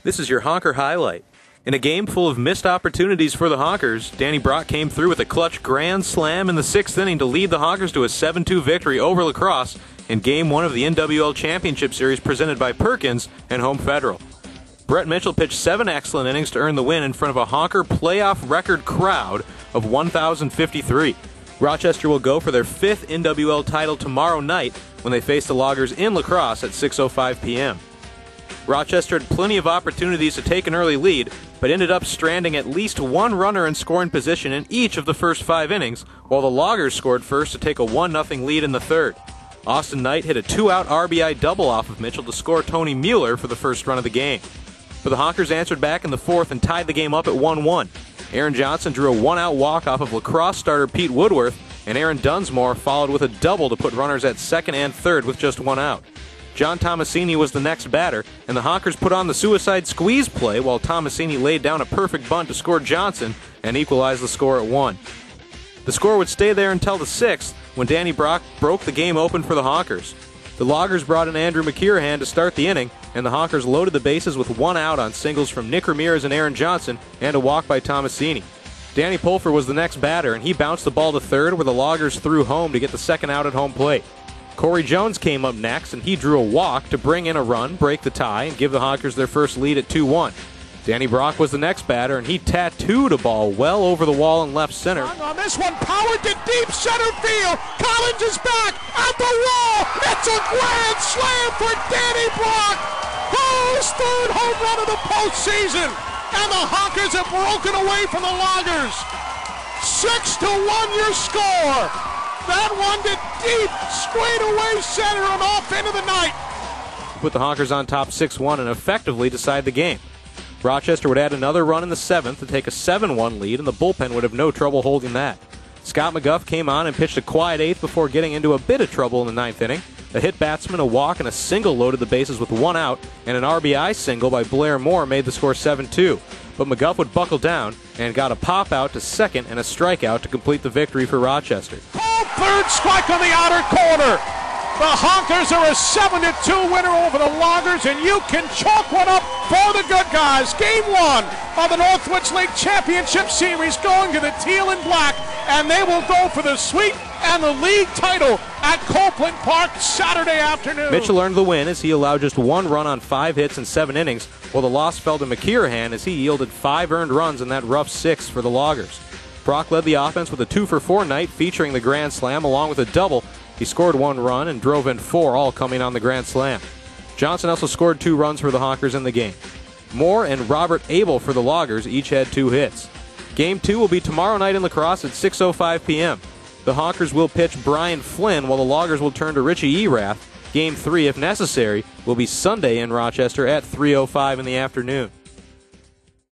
This is your Honker highlight. In a game full of missed opportunities for the Honkers, Danny Brock came through with a clutch grand slam in the 6th inning to lead the Honkers to a 7-2 victory over Crosse in Game 1 of the NWL Championship Series presented by Perkins and Home Federal. Brett Mitchell pitched 7 excellent innings to earn the win in front of a Honker playoff record crowd of 1,053. Rochester will go for their 5th NWL title tomorrow night when they face the Loggers in La Crosse at 6:05 p.m. Rochester had plenty of opportunities to take an early lead, but ended up stranding at least one runner in scoring position in each of the first 5 innings, while the Loggers scored first to take a 1-0 lead in the 3rd. Austin Knight hit a 2-out RBI double off of Mitchell to score Tony Mueller for the first run of the game. But the Honkers answered back in the 4th and tied the game up at 1-1. Aaron Johnson drew a 1-out walk off of La Crosse starter Pete Woodworth, and Aaron Dunsmore followed with a double to put runners at 2nd and 3rd with just 1 out. John Tomasini was the next batter, and the Honkers put on the suicide squeeze play while Tomasini laid down a perfect bunt to score Johnson and equalize the score at 1. The score would stay there until the 6th when Danny Brock broke the game open for the Honkers. The Loggers brought in Andrew McKirahan to start the inning, and the Honkers loaded the bases with 1 out on singles from Nick Ramirez and Aaron Johnson and a walk by Tomasini. Danny Pulfer was the next batter, and he bounced the ball to 3rd where the Loggers threw home to get the 2nd out at home plate. Corey Jones came up next, and he drew a walk to bring in a run, break the tie, and give the Honkers their first lead at 2-1. Danny Brock was the next batter, and he tattooed a ball well over the wall in left center. On this one, powered to deep center field. Collins is back at the wall. It's a grand slam for Danny Brock. His 3rd home run of the postseason. And the Honkers have broken away from the Loggers. 6-1 your score. That one to deep, straightaway center and off into the night. Put the Honkers on top 6-1 and effectively decide the game. Rochester would add another run in the 7th to take a 7-1 lead, and the bullpen would have no trouble holding that. Scott McGuff came on and pitched a quiet 8th before getting into a bit of trouble in the 9th inning. A hit batsman, a walk, and a single loaded the bases with 1 out, and an RBI single by Blair Moore made the score 7-2. But McGuff would buckle down and got a pop out to 2nd and a strikeout to complete the victory for Rochester. 3rd strike on the outer corner. The Honkers are a 7-2 winner over the Loggers, and you can chalk one up for the good guys. Game 1 of the Northwoods League Championship Series going to the teal and black, and they will go for the sweep and the league title at Copeland Park Saturday afternoon. Mitchell earned the win as he allowed just 1 run on 5 hits in 7 innings, while the loss fell to McKirahan as he yielded 5 earned runs in that rough 6th for the Loggers. Brock led the offense with a 2-for-4 night featuring the grand slam along with a double. He scored 1 run and drove in 4, all coming on the grand slam. Johnson also scored 2 runs for the Honkers in the game. Moore and Robert Abel for the Loggers each had 2 hits. Game 2 will be tomorrow night in La Crosse at 6:05 p.m. The Honkers will pitch Brian Flynn while the Loggers will turn to Richie Erath. Game 3, if necessary, will be Sunday in Rochester at 3:05 in the afternoon.